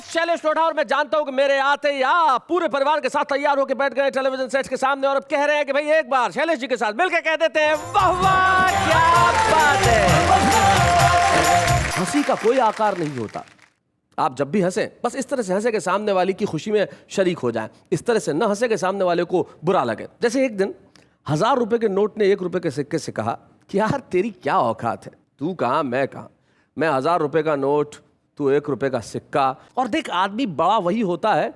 Host Shailesh Lodha और मैं जानता हूं कि मेरे आते ही आप पूरे परिवार के साथ तैयार होकर बैठ गए टेलीविजन सेट के सामने और अब कह रहे हैं कि भाई एक बार शैलेश जी के साथ मिलकर कह देते हैं वाह वाह क्या बात है। हंसी का कोई आकार नहीं होता। आप जब भी हंसें बस इस तरह से हंसे कि सामने वाले की खुशी में शरीक हो जाएं, इस तरह से न हंसे कि सामने वाले को बुरा लगे। जैसे एक दिन 1000 रुपए के नोट ने 1 रुपए के सिक्के से कहा कि यार तेरी क्या औकात है, तू कहाँ मैं कहाँ, मैं 1000 रुपए का नोट तू 1 रुपए का सिक्का। और देख आदमी बड़ा वही होता है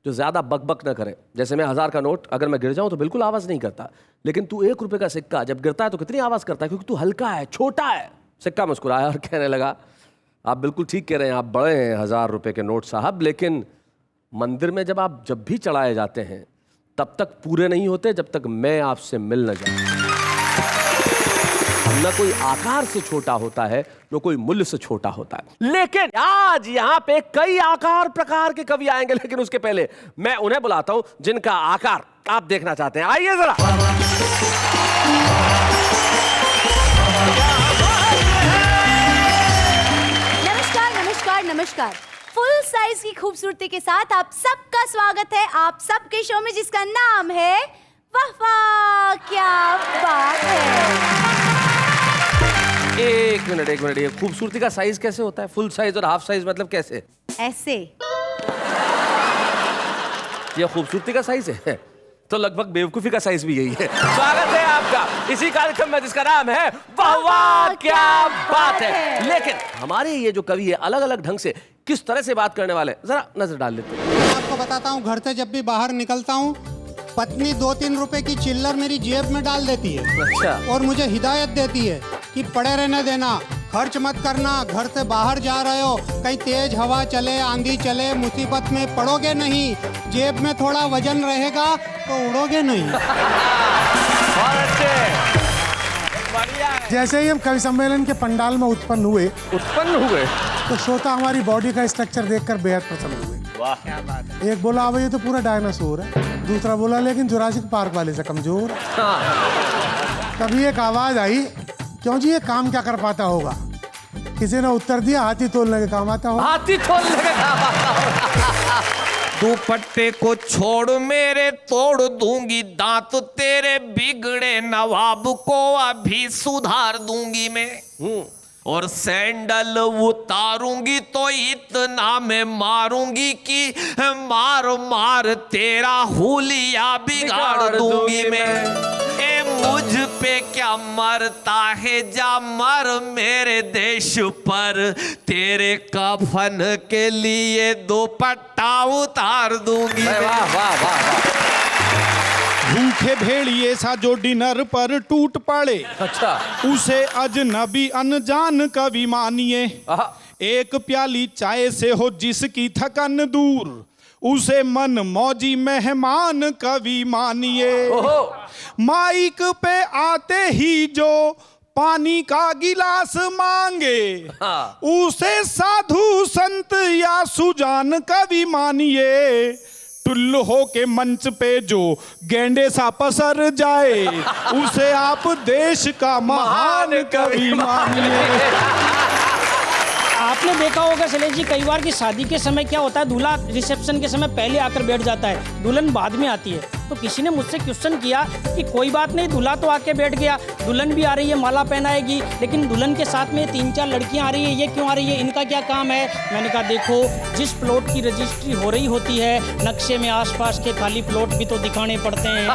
जो ज्यादा बकबक न करे। जैसे मैं 1000 का नोट अगर मैं गिर जाऊं तो बिल्कुल आवाज नहीं करता, लेकिन तू 1 रुपए का सिक्का जब गिरता है तो कितनी आवाज करता है, क्योंकि तू हल्का है, छोटा है। सिक्का मुस्कुराया और कहने लगा आप बिल्कुल ठीक कह रहे हैं, आप बड़े हैं 1000 रुपए के नोट साहब, लेकिन मंदिर में जब भी चढ़ाए जाते हैं तब तक पूरे नहीं होते जब तक मैं आपसे मिल न जाऊं। न कोई आकार से छोटा होता है न कोई मूल्य से छोटा होता है। लेकिन आज यहाँ पे कई आकार प्रकार के कवि आएंगे, लेकिन उसके पहले मैं उन्हें बुलाता हूं जिनका आकार आप देखना चाहते हैं। आइए जरा। नमस्कार। फुल साइज की खूबसूरती के साथ आप सबका स्वागत है आप सबके शो में जिसका नाम है वाह वाह क्या बात है। एक मिनट ये खूबसूरती का साइज कैसे होता है? फुल साइज और हाफ साइज मतलब कैसे? ऐसे। ये खूबसूरती का साइज है तो लगभग बेवकूफी का साइज भी यही है। स्वागत है आपका इसी कार्यक्रम में जिसका नाम है वाह वाह क्या बात है। लेकिन हमारे ये जो कवि है अलग अलग ढंग से किस तरह से बात करने वाले जरा नजर डाल लेते हैं। मैं आपको बताता हूँ, घर से जब भी बाहर निकलता हूँ पत्नी 2-3 रुपए की चिल्लर मेरी जेब में डाल देती है। अच्छा। और मुझे हिदायत देती है कि पड़े रहने देना, खर्च मत करना, घर से बाहर जा रहे हो, कहीं तेज हवा चले, आंधी चले, मुसीबत में पड़ोगे नहीं, जेब में थोड़ा वजन रहेगा तो उड़ोगे नहीं। जैसे ही हम कवि सम्मेलन के पंडाल में उत्पन्न हुए तो श्रोता हमारी बॉडी का स्ट्रक्चर देखकर बेहद प्रसन्न हुए। वाह क्या बात है। एक बोला अब ये तो पूरा डायनासोर है, दूसरा बोला लेकिन जुरासिक पार्क वाले से कमजोर। तभी एक आवाज आई, क्यों जी ये काम क्या कर पाता होगा? किसी ने उत्तर दिया हाथी तोलने के काम आता होगा। हाथी तोलने के काम आता होगा। दुपट्टे को छोड़ मेरे तोड़ दूंगी दांत तेरे बिगड़े नवाब को अभी सुधार दूंगी मैं। और सैंडल उतारूंगी तो इतना मैं मारूंगी कि मार मार तेरा हुलिया बिगाड़ दूंगी मैं। मुझ पे क्या मरता है जा मर मेरे देश पर, तेरे कफन के लिए दुपट्टा उतार दूंगी। वाह वाह वाह। भूखे भेड़िए सा जो डिनर पर टूट पड़े, अच्छा, उसे अजनबी अनजान कवि मानिए। एक प्याली चाय से हो जिसकी थकन दूर, उसे मन मौजी मेहमान कवि मानिए। माइक पे आते ही जो पानी का गिलास मांगे, उसे साधु संत या सुजान कवि मानिए। टुल्लू हो के मंच पे जो गेंडे सा पसर जाए, उसे आप देश का महान कवि मानिए। आपने देखा होगा शैलेश जी कई बार कि शादी के समय क्या होता है, दूल्हा रिसेप्शन के समय पहले आकर बैठ जाता है, दुल्हन बाद में आती है। तो किसी ने मुझसे क्वेश्चन किया कि कोई बात नहीं, दूल्हा तो आके बैठ गया, दुल्हन भी आ रही है, माला पहनाएगी, लेकिन दुल्हन के साथ में 3-4 लड़कियां आ रही है, ये क्यों आ रही है, इनका क्या काम है? मैंने कहा देखो, जिस प्लॉट की रजिस्ट्री हो रही होती है, नक्शे में आसपास के खाली प्लॉट भी तो दिखाने पड़ते हैं।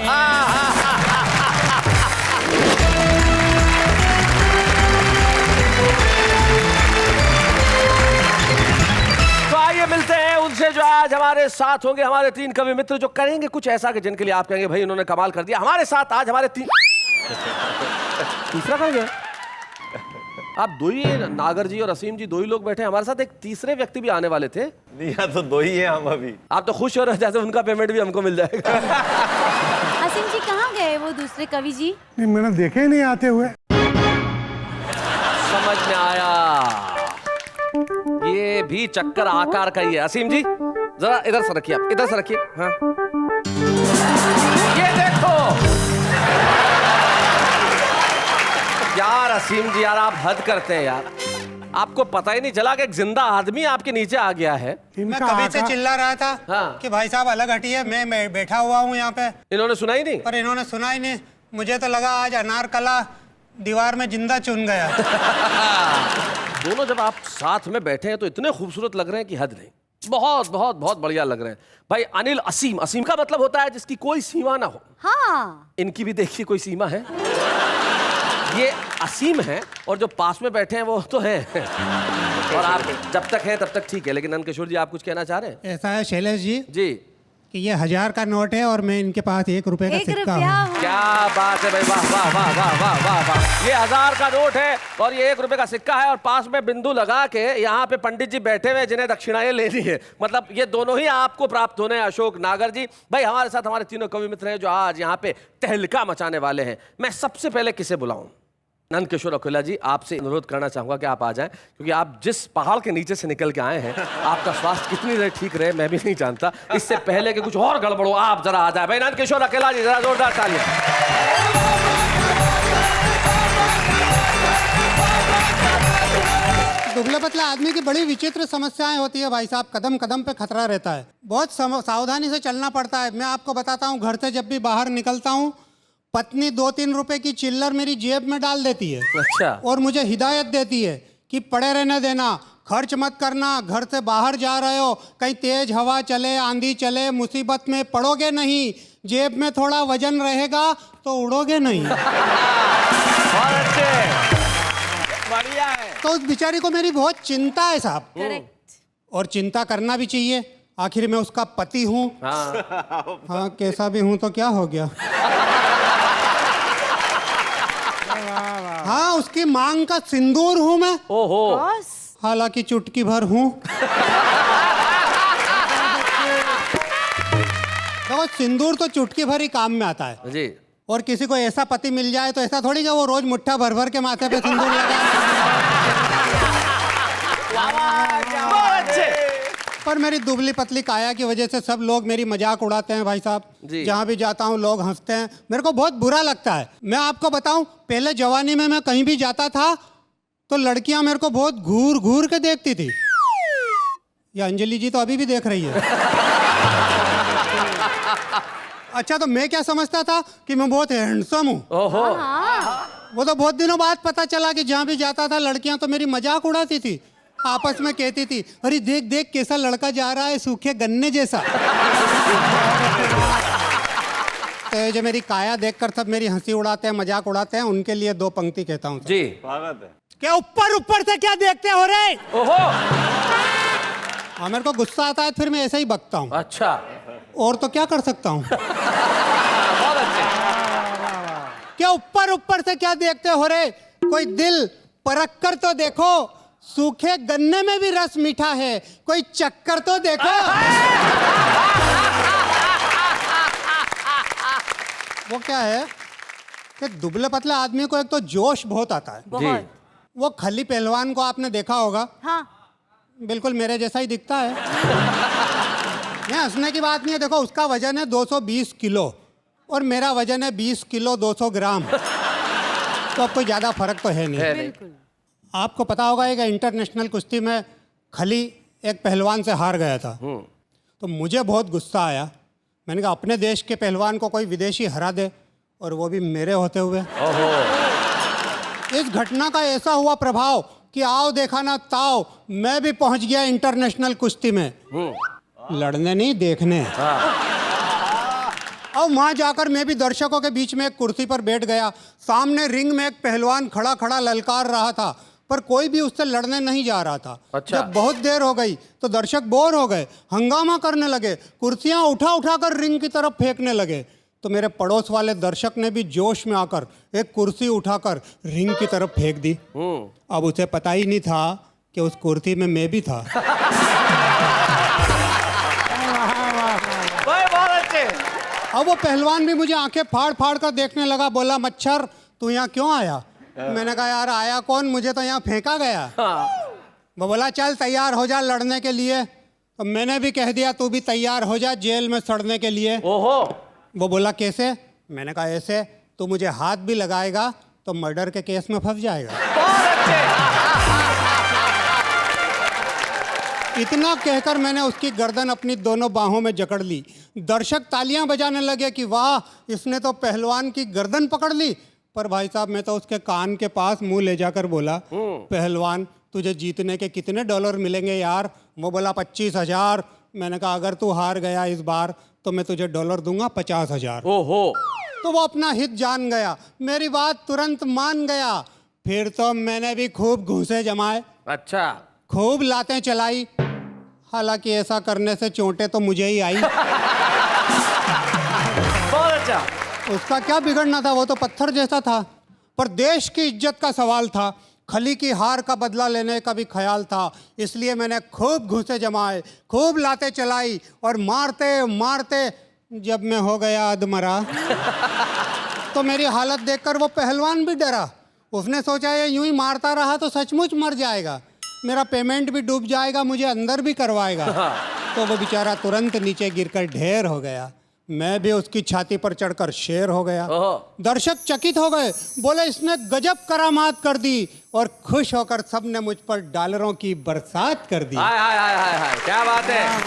मिलते हैं उनसे जो आज हमारे साथ होंगे, हमारे 3 कवि मित्र जो करेंगे कुछ ऐसा कि जिनके लिए आप कहेंगे भाई इन्होंने कमाल कर दिया। हमारे साथ आज हमारे तीसरा कौन है? आप 2 ही, नागर जी और असीम जी 2 ही लोग बैठे हैं। हमारे साथ एक तीसरे व्यक्ति भी आने वाले थे। नहीं यहाँ तो 2 ही हैं हम अभी। आप तो खुश हो रहे जैसे उनका पेमेंट भी हमको मिल जाएगा। असीम जी कहाँ गए वो दूसरे कवि जी? नहीं मैंने देखे ही नहीं आते हुए। समझ में आया, ये भी चक्कर आकार का ही है। असीम जी जरा इधर से रखिए, आप इधर से रखिए। हाँ ये देखो यार असीम जी, यार आप हद करते हैं यार। आपको पता ही नहीं चला कि एक जिंदा आदमी आपके नीचे आ गया है। मैं इनका कभी से आका- चिल्ला रहा था हाँ। कि भाई साहब अलग हटिए, मैं बैठा हुआ हूँ यहाँ पे, इन्होंने सुना ही नहीं। पर इन्होंने सुना ही नहीं। मुझे तो लगा आज अनारकला दीवार में जिंदा चुन गया। दोनों जब आप साथ में बैठे हैं तो इतने खूबसूरत लग रहे हैं कि हद नहीं। बहुत बहुत बहुत बढ़िया लग रहे हैं भाई। अनिल असीम, असीम का मतलब होता है जिसकी कोई सीमा ना हो। हाँ, इनकी भी देखिए कोई सीमा है। ये असीम है और जो पास में बैठे हैं वो तो है। और आप जब तक हैं तब तक ठीक है, लेकिन नंदकिशोर जी आप कुछ कहना चाह रहे हैं? ऐसा है शैलेश जी जी, कि ये 1000 का नोट है और मैं इनके पास 1 रुपए का 1 सिक्का रुपया हूँ। हो। क्या बात है भाई, वाह वाह वाह वाह वाह वाह वाह। ये 1000 का नोट है और ये 1 रुपए का सिक्का है और पास में बिंदु लगा के यहाँ पे पंडित जी बैठे हुए जिन्हें दक्षिणाएं लेनी है। मतलब ये दोनों ही आपको प्राप्त होने हैं। अशोक नागर जी भाई हमारे साथ हमारे तीनों कवि मित्र हैं जो आज यहाँ पे तहलका मचाने वाले हैं। मैं सबसे पहले किसे बुलाऊं? नंदकिशोर अकेला जी, आपसे अनुरोध करना चाहूंगा कि आप आ जाएं, क्योंकि आप जिस पहाड़ के नीचे से निकल के आए हैं, आपका स्वास्थ्य कितनी देर ठीक रहे मैं भी नहीं जानता। इससे पहले कि कुछ और गड़बड़ हो आप जरा आ जाए। भाई नंदकिशोर अकेला जी, जरा जोरदार तालियां। दुबले पतले आदमी की बड़ी विचित्र समस्याएं होती है भाई साहब। कदम कदम पे खतरा रहता है, बहुत सावधानी से चलना पड़ता है। मैं आपको बताता हूँ, घर से जब भी बाहर निकलता हूँ, पत्नी 2-3 रुपए की चिल्लर मेरी जेब में डाल देती है। अच्छा। और मुझे हिदायत देती है कि पड़े रहने देना, खर्च मत करना, घर से बाहर जा रहे हो, कहीं तेज हवा चले, आंधी चले, मुसीबत में पड़ोगे नहीं, जेब में थोड़ा वजन रहेगा तो उड़ोगे नहीं। बहुत अच्छे, बढ़िया है। तो उस बेचारी को मेरी बहुत चिंता है साहब, करेक्ट। और चिंता करना भी चाहिए, आखिर मैं उसका पति हूँ। हाँ, कैसा भी हूँ तो क्या हो गया। हाँ, उसकी मांग का सिंदूर हूँ मैं, ओहो, बॉस, हालांकि चुटकी भर हूँ। देखो, सिंदूर तो चुटकी भर ही काम में आता है जी। और किसी को ऐसा पति मिल जाए तो ऐसा थोड़ी कि वो रोज मुट्ठा भर भर के माथे पे सिंदूर लगाए। पर मेरी दुबली पतली काया की वजह से सब लोग मेरी मजाक उड़ाते हैं भाई साहब। जी। जहाँ भी जाता हूँ लोग हंसते हैं, मेरे को बहुत बुरा लगता है। मैं आपको बताऊं, पहले जवानी में मैं कहीं भी जाता था तो लड़कियां मेरे को बहुत घूर घूर के देखती थी। ये अंजलि जी तो अभी भी देख रही है। अच्छा, तो मैं क्या समझता था कि मैं बहुत हैंडसम हूँ। ओहो, वो तो बहुत दिनों बाद पता चला कि जहाँ भी जाता था लड़कियां तो मेरी मजाक उड़ाती थी, आपस में कहती थी, अरे देख देख कैसा लड़का जा रहा है, सूखे गन्ने जैसा। तो ये जो मेरी काया देखकर सब मेरी हंसी उड़ाते हैं, मजाक उड़ाते हैं, उनके लिए 2 पंक्ति कहता हूँ जी। स्वागत है। क्या ऊपर ऊपर से क्या देखते हो रे। ओहो, हाँ, मेरे को गुस्सा आता है फिर मैं ऐसे ही बकता हूँ, अच्छा, और तो क्या कर सकता हूँ। बहुत अच्छे। क्या ऊपर ऊपर से क्या देखते हो रे, कोई दिल परख कर तो देखो, सूखे गन्ने में भी रस मीठा है, कोई चक्कर तो देखो। वो क्या है कि दुबले पतले आदमी को एक तो जोश बहुत आता है। बहुत। वो खली पहलवान को आपने देखा होगा, हाँ, बिल्कुल मेरे जैसा ही दिखता है। नहीं, हंसने की बात नहीं है। देखो, उसका वजन है 220 किलो और मेरा वजन है 20 किलो 200 ग्राम। तो अब कोई ज़्यादा फर्क तो है नहीं। बिल्कुल। आपको पता होगा, एक इंटरनेशनल कुश्ती में खली एक पहलवान से हार गया था। तो मुझे बहुत गुस्सा आया। मैंने कहा, अपने देश के पहलवान को कोई विदेशी हरा दे, और वो भी मेरे होते हुए। इस घटना का ऐसा हुआ प्रभाव कि आओ देखा ना ताओ, मैं भी पहुंच गया इंटरनेशनल कुश्ती में। लड़ने नहीं, देखने। और वहां जाकर मैं भी दर्शकों के बीच में एक कुर्सी पर बैठ गया। सामने रिंग में एक पहलवान खड़ा खड़ा ललकार रहा था, पर कोई भी उससे लड़ने नहीं जा रहा था। अच्छा। जब बहुत देर हो गई तो दर्शक बोर हो गए, हंगामा करने लगे, कुर्सियां उठा उठा कर रिंग की तरफ फेंकने लगे। तो मेरे पड़ोस वाले दर्शक ने भी जोश में आकर एक कुर्सी उठाकर रिंग की तरफ फेंक दी। अब उसे पता ही नहीं था कि उस कुर्सी में मैं भी था। बहुत अच्छे। अब वो पहलवान भी मुझे आंखें फाड़ फाड़ कर देखने लगा, बोला, मच्छर तू यहाँ क्यों आया? मैंने कहा, यार आया कौन, मुझे तो यहाँ फेंका गया। वो बोला, चल तैयार हो जा लड़ने के लिए। तो मैंने भी कह दिया, तू भी तैयार हो जा जेल में सड़ने के लिए। ओहो, वो बोला, कैसे? मैंने कहा, ऐसे, तू मुझे हाथ भी लगाएगा तो मर्डर के केस में फंस जाएगा। बहुत अच्छे। इतना कहकर मैंने उसकी गर्दन अपनी दोनों बाहों में जकड़ ली। दर्शक तालियां बजाने लगे कि वाह, इसने तो पहलवान की गर्दन पकड़ ली। पर भाई साहब, मैं तो उसके कान के पास मुंह ले जाकर बोला, पहलवान तुझे जीतने के कितने डॉलर मिलेंगे यार? वो बोला 25,000। मैंने कहा अगर तू हार गया इस बार तो मैं तुझे डॉलर दूंगा 50,000। ओहो। तो वो अपना हित जान गया, मेरी बात तुरंत मान गया। फिर तो मैंने भी खूब घूंसे जमाए, अच्छा। खूब लातें चलाई। हालांकि ऐसा करने से चोटें तो मुझे ही आई। बहुत अच्छा। उसका क्या बिगड़ना था, वो तो पत्थर जैसा था। पर देश की इज्जत का सवाल था, खली की हार का बदला लेने का भी ख्याल था। इसलिए मैंने खूब घूंसे जमाए, खूब लातें चलाई और मारते मारते जब मैं हो गया अधमरा तो मेरी हालत देखकर वो पहलवान भी डरा। उसने सोचा ये यूं ही मारता रहा तो सचमुच मर जाएगा, मेरा पेमेंट भी डूब जाएगा, मुझे अंदर भी करवाएगा। तो वो बेचारा तुरंत नीचे गिरकर ढेर हो गया। मैं भी उसकी छाती पर चढ़कर शेर हो गया। दर्शक चकित हो गए, बोले इसने गजब करामात कर दी। और खुश होकर सबने मुझ पर डॉलरों की बरसात कर दी। हाय हाय हाय हाय हाय, क्या बात है।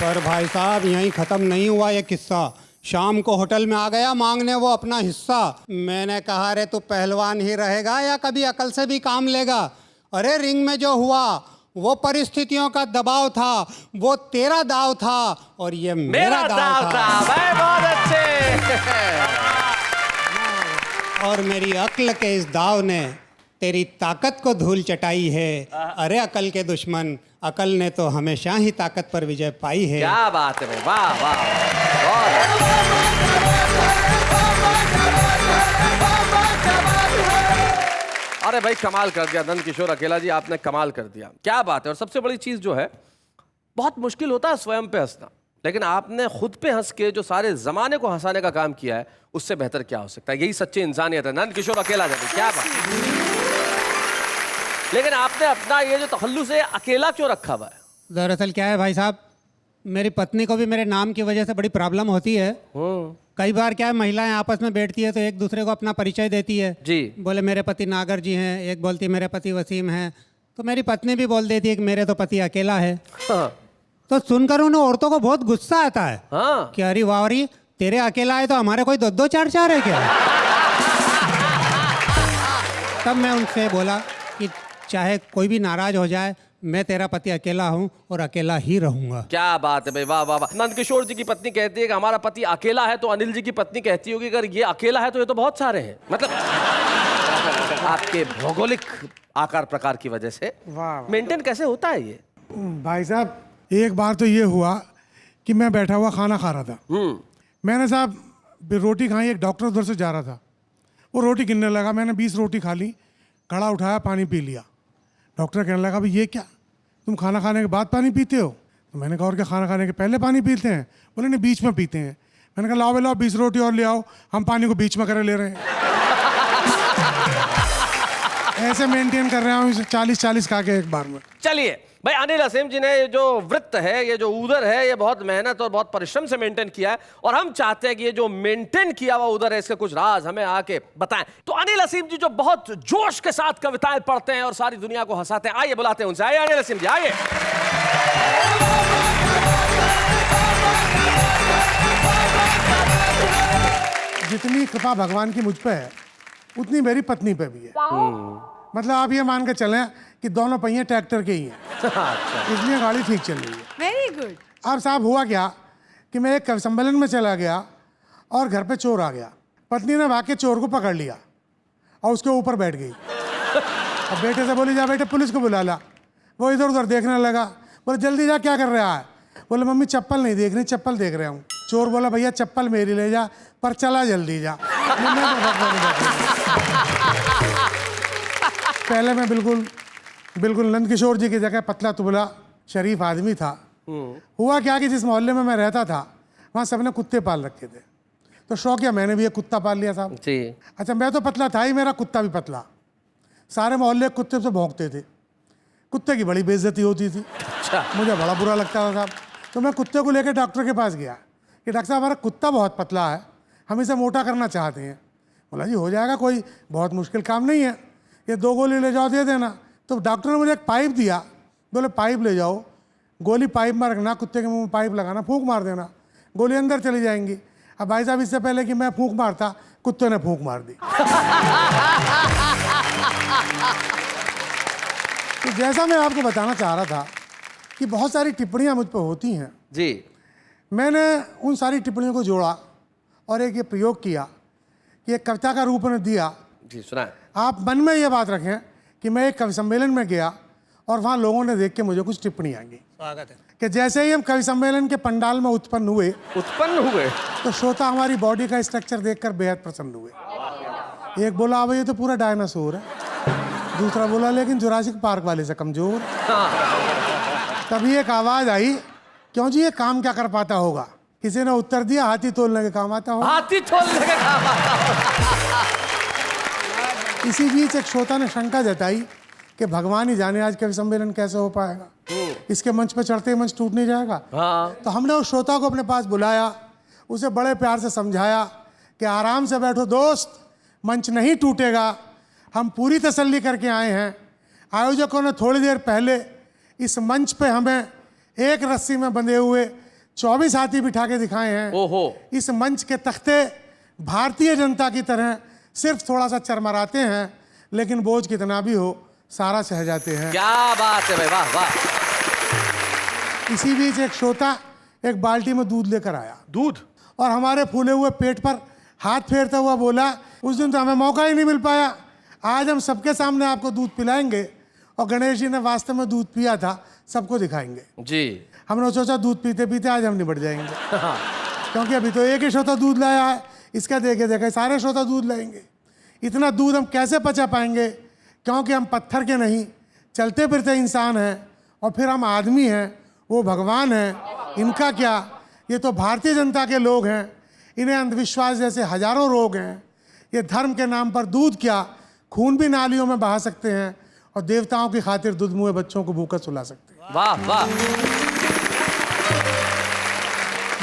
पर भाई साहब, यहीं खत्म नहीं हुआ ये किस्सा। शाम को होटल में आ गया मांगने वो अपना हिस्सा। मैंने कहा रे तू पहलवान ही रहेगा या कभी अकल से भी काम लेगा? अरे रिंग में जो हुआ वो परिस्थितियों का दबाव था, वो तेरा दाव था और ये मेरा दाव था। भाई बहुत अच्छे। और मेरी अक्ल के इस दाव ने तेरी ताकत को धूल चटाई है। अरे अकल के दुश्मन, अकल ने तो हमेशा ही ताकत पर विजय पाई है। क्या बात है भाई, वाह वाह, बहुत। अरे भाई कमाल कर दिया नंद किशोर अकेला जी, आपने कमाल कर दिया, क्या बात है। और सबसे बड़ी चीज जो है, बहुत मुश्किल होता है स्वयं पे हंसना, लेकिन आपने खुद पे हंस के जो सारे जमाने को हंसाने का काम किया है, उससे बेहतर क्या हो सकता है। यही सच्ची इंसानियत है। नंद किशोर अकेला जी, क्या बात है। लेकिन आपने अपना ये जो तखल्लुस है अकेला क्यों रखा हुआ है? दरअसल क्या है भाई साहब, मेरी पत्नी को भी मेरे नाम की वजह से बड़ी प्रॉब्लम होती है। कई बार क्या है, महिलाएं आपस में बैठती है तो एक दूसरे को अपना परिचय देती है जी। बोले मेरे पति नागर जी हैं, एक बोलती है मेरे पति वसीम हैं। तो मेरी पत्नी भी बोल देती है कि मेरे तो पति अकेला है। हाँ। तो सुनकर उन औरतों को बहुत गुस्सा आता है। हाँ। कि अरे वावरी, तेरे अकेला है तो हमारे कोई दो दो चार चार है क्या? तब मैं उनसे बोला कि चाहे कोई भी नाराज हो जाए, मैं तेरा पति अकेला हूँ और अकेला ही रहूंगा। क्या बात है भाई, वाह वाह वाह। नंद किशोर जी की पत्नी कहती है कि हमारा पति अकेला है, तो अनिल जी की पत्नी कहती होगी अगर ये अकेला है तो ये तो बहुत सारे हैं। मतलब आपके भौगोलिक आकार प्रकार की वजह से मेंटेन कैसे होता है ये? भाई साहब, एक बार तो ये हुआ कि मैं बैठा हुआ खाना खा रहा था। मैंने साहब रोटी खाई, एक डॉक्टर उधर से जा रहा था, वो रोटी गिनने लगा। मैंने 20 रोटी खा ली, कड़ा उठाया, पानी पी लिया। डॉक्टर कहने लगा भाई ये क्या, तुम खाना खाने के बाद पानी पीते हो? तो मैंने कहा और क्या, खाना खाने के पहले पानी पीते हैं? बोले नहीं, बीच में पीते हैं। मैंने कहा लाओ लाओ 20 रोटी और ले आओ, हम पानी को बीच में करे ले रहे हैं। ऐसे मेंटेन कर रहे हैं 40-40 खा के एक बार में। चलिए भाई, अनिल असीम जी ने ये जो वृत्त है, ये जो उदर है, ये बहुत मेहनत और बहुत परिश्रम से मेंटेन किया है, और हम चाहते हैं कि ये जो मेंटेन किया हुआ उदर है, इसके कुछ राज हमें आके बताएं। तो अनिल असीम जी जो बहुत जोश के साथ कविताएं पढ़ते हैं और सारी दुनिया को हंसाते हैं, आइए बुलाते हैं उनसे। आइए अनिल असीम जी, आइए। जितनी कृपा भगवान की मुझ पे है, उतनी मेरी पत्नी पे भी है। मतलब आप ये मान के चलें कि दोनों पहिए ट्रैक्टर के ही हैं। इसलिए गाड़ी ठीक चल रही है। Very good. अब साहब हुआ क्या कि मैं एक कवि सम्मेलन में चला गया और घर पे चोर आ गया। पत्नी ने भाग के चोर को पकड़ लिया और उसके ऊपर बैठ गई। अब बेटे से बोली जा बेटे पुलिस को बुला ला। वो इधर उधर देखने लगा, बोले जल्दी जा, क्या कर रहा है? बोले मम्मी चप्पल नहीं देख रही, चप्पल देख रहा हूँ। चोर बोला भैया चप्पल मेरी ले जा, पर चला जल्दी जा। पहले मैं बिल्कुल नंद किशोर जी की जगह पतला तुबला शरीफ आदमी था। हुआ क्या कि जिस मोहल्ले में मैं रहता था वहाँ सबने कुत्ते पाल रखे थे, तो शौक किया मैंने भी एक कुत्ता पाल लिया साहब जी। अच्छा, मैं तो पतला था ही, मेरा कुत्ता भी पतला। सारे मोहल्ले कुत्ते से भौंकते थे, कुत्ते की बड़ी बेइज्जती होती थी। अच्छा। मुझे बड़ा बुरा लगता था साहब। तो मैं कुत्ते को लेकर डॉक्टर के पास गया कि डॉक्टर साहब हमारा कुत्ता बहुत पतला है, हम इसे मोटा करना चाहते हैं। बोला जी हो जाएगा, कोई बहुत मुश्किल काम नहीं है, ये 2 गोली ले जाओ दे देना। तो डॉक्टर ने मुझे एक पाइप दिया, बोले पाइप ले जाओ, गोली पाइप में रखना, कुत्ते के मुंह में पाइप लगाना, फूंक मार देना, गोली अंदर चली जाएंगी। अब भाई साहब इससे पहले कि मैं फूंक मारता, कुत्ते ने फूंक मार दी। तो जैसा मैं आपको बताना चाह रहा था कि बहुत सारी टिप्पणियां मुझ पर होती हैं, जी, मैंने उन सारी टिप्पणियों को जोड़ा और एक ये प्रयोग किया कि एक कविता का रूप उन्हें दिया। जी सुनाएं। आप मन में ये बात रखें कि मैं एक कवि सम्मेलन में गया और वहाँ लोगों ने देख के मुझे कुछ टिप्पणियाँ की। स्वागत है। कि जैसे ही हम कवि सम्मेलन के पंडाल में उत्पन्न हुए तो श्रोता हमारी बॉडी का स्ट्रक्चर देखकर बेहद प्रसन्न हुए। एक बोला अब ये तो पूरा डायनासोर है, दूसरा बोला लेकिन जुरासिक पार्क वाले से कमजोर। तभी एक आवाज आई, क्यों जी ये काम क्या कर पाता होगा? किसी ने उत्तर दिया, हाथी तोलने के काम आता होगा। हाथी तोलने के काम आता होगा। इसी बीच एक श्रोता ने शंका जताई कि भगवान ही जाने आज कवि सम्मेलन कैसे हो पाएगा, इसके मंच पे चढ़ते ही मंच टूट नहीं जाएगा। हाँ। तो हमने उस श्रोता को अपने पास बुलाया, उसे बड़े प्यार से समझाया कि आराम से बैठो दोस्त, मंच नहीं टूटेगा, हम पूरी तसल्ली करके आए हैं। आयोजकों ने थोड़ी देर पहले इस मंच पे हमें एक रस्सी में बंधे हुए 24 हाथी बिठा के दिखाए हैं। ओहो। इस मंच के तख्ते भारतीय जनता की तरह सिर्फ थोड़ा सा चरमराते हैं, लेकिन बोझ कितना भी हो सारा सह जाते हैं। क्या बात है भाई, वाह वाह। इसी बीच एक श्रोता एक बाल्टी में दूध लेकर आया, दूध, और हमारे फूले हुए पेट पर हाथ फेरता हुआ बोला, उस दिन तो हमें मौका ही नहीं मिल पाया, आज हम सबके सामने आपको दूध पिलाएंगे। और गणेश जी ने वास्तव में दूध पिया था, सबको दिखाएंगे। जी। हमने सोचा दूध पीते पीते आज हम निबट जाएंगे, क्योंकि अभी तो एक ही श्रोता दूध लाया है, इसका देखे देखे सारे श्रोता दूध लाएंगे। इतना दूध हम कैसे पचा पाएंगे, क्योंकि हम पत्थर के नहीं, चलते फिरते इंसान हैं, और फिर हम आदमी हैं, वो भगवान हैं। इनका क्या, ये तो भारतीय जनता के लोग हैं, इन्हें अंधविश्वास जैसे हजारों रोग हैं। ये धर्म के नाम पर दूध क्या, खून भी नालियों में बहा सकते हैं, और देवताओं की खातिर दूध मुँहे बच्चों को भूखा सुला सकते हैं। वाह वाह।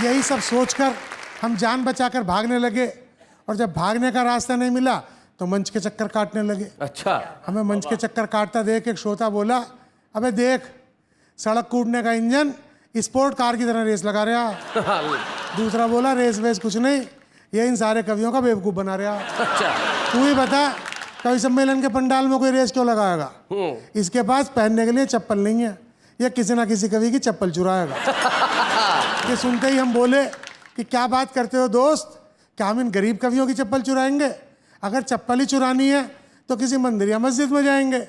यही सब सोचकर हम जान बचाकर भागने लगे, और जब भागने का रास्ता नहीं मिला तो मंच के चक्कर काटने लगे। अच्छा। हमें मंच के चक्कर काटता देख एक श्रोता बोला, अबे देख, सड़क कूदने का इंजन स्पोर्ट कार की तरह रेस लगा रहा है। दूसरा बोला, रेस वेस कुछ नहीं, ये इन सारे कवियों का बेवकूफ़ बना रहा है। अच्छा। तू ही बता, कवि सम्मेलन के पंडाल में कोई रेस क्यों लगाएगा? इसके पास पहनने के लिए चप्पल नहीं है, ये किसी ना किसी कवि की चप्पल चुराएगा। ये सुनते ही हम बोले कि क्या बात करते हो दोस्त, क्या हम इन गरीब कवियों की चप्पल चुराएंगे? अगर चप्पल ही चुरानी है तो किसी मंदिर या मस्जिद में जाएंगे।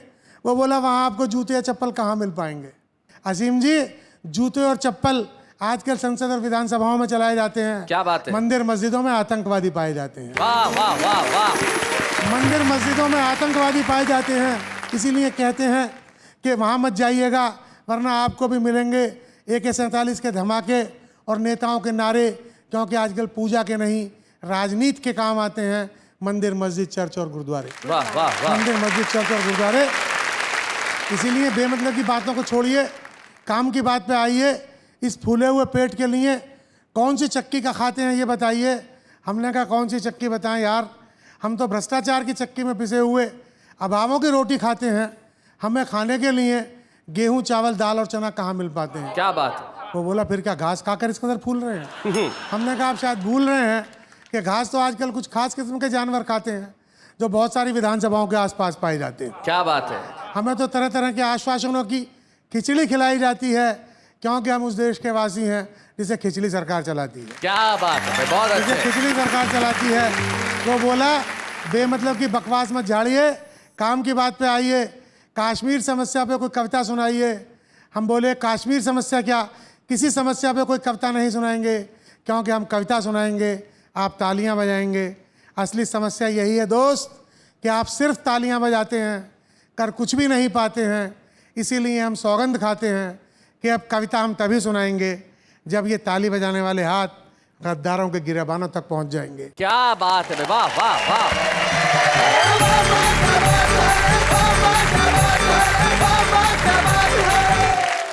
वो बोला, वहाँ आपको जूते या चप्पल कहाँ मिल पाएंगे? असीम जी, जूते और चप्पल आजकल संसद और विधानसभाओं में चलाए जाते हैं। क्या बात है? मंदिर मस्जिदों में आतंकवादी पाए जाते हैं। वाह वाह वाह वाह। मंदिर मस्जिदों में आतंकवादी पाए जाते हैं, इसीलिए कहते हैं कि वहाँ मत जाइएगा, वरना आपको भी मिलेंगे AK-47 के धमाके और नेताओं के नारे, क्योंकि आजकल पूजा के नहीं राजनीति के काम आते हैं मंदिर, मस्जिद, चर्च और गुरुद्वारे। वाह वाह वाह। मंदिर, मस्जिद, चर्च और गुरुद्वारे। इसीलिए बेमतलब की बातों को छोड़िए, काम की बात पे आइए। इस फूले हुए पेट के लिए कौन सी चक्की का खाते हैं ये बताइए। हमने कहा कौन सी चक्की बताएं यार, हम तो भ्रष्टाचार की चक्की में पिसे हुए अभावों की रोटी खाते हैं, हमें खाने के लिए गेहूं, चावल, दाल और चना कहाँ मिल पाते हैं? क्या बात है? वो बोला, फिर क्या घास खाकर इस कदर फूल रहे हैं? हमने कहा आप शायद भूल रहे हैं कि घास तो आजकल कुछ खास किस्म के जानवर खाते हैं, जो बहुत सारी विधानसभाओं के आसपास पाए जाते हैं। क्या बात है? हमें तो तरह तरह के आश्वासनों की खिचड़ी खिलाई जाती है, क्योंकि हम उस देश के वासी हैं जिसे खिचड़ी सरकार चलाती है। क्या बात है, बहुत जिसे अच्छे। खिचड़ी सरकार चलाती है। वो बोला, बेमतलब की बकवास मत झाड़िए, काम की बात पे आइए, कश्मीर समस्या पे कोई कविता सुनाइए। हम बोले, कश्मीर समस्या क्या, किसी समस्या पे कोई कविता नहीं सुनाएंगे, क्योंकि हम कविता सुनाएंगे, आप तालियां बजाएंगे। असली समस्या यही है दोस्त कि आप सिर्फ तालियां बजाते हैं, कर कुछ भी नहीं पाते हैं। इसीलिए हम सौगंध खाते हैं कि अब कविता हम तभी सुनाएंगे जब ये ताली बजाने वाले हाथ गद्दारों के गिरेबानों तक पहुंच जाएंगे। क्या बात है, वाह वाह वाह।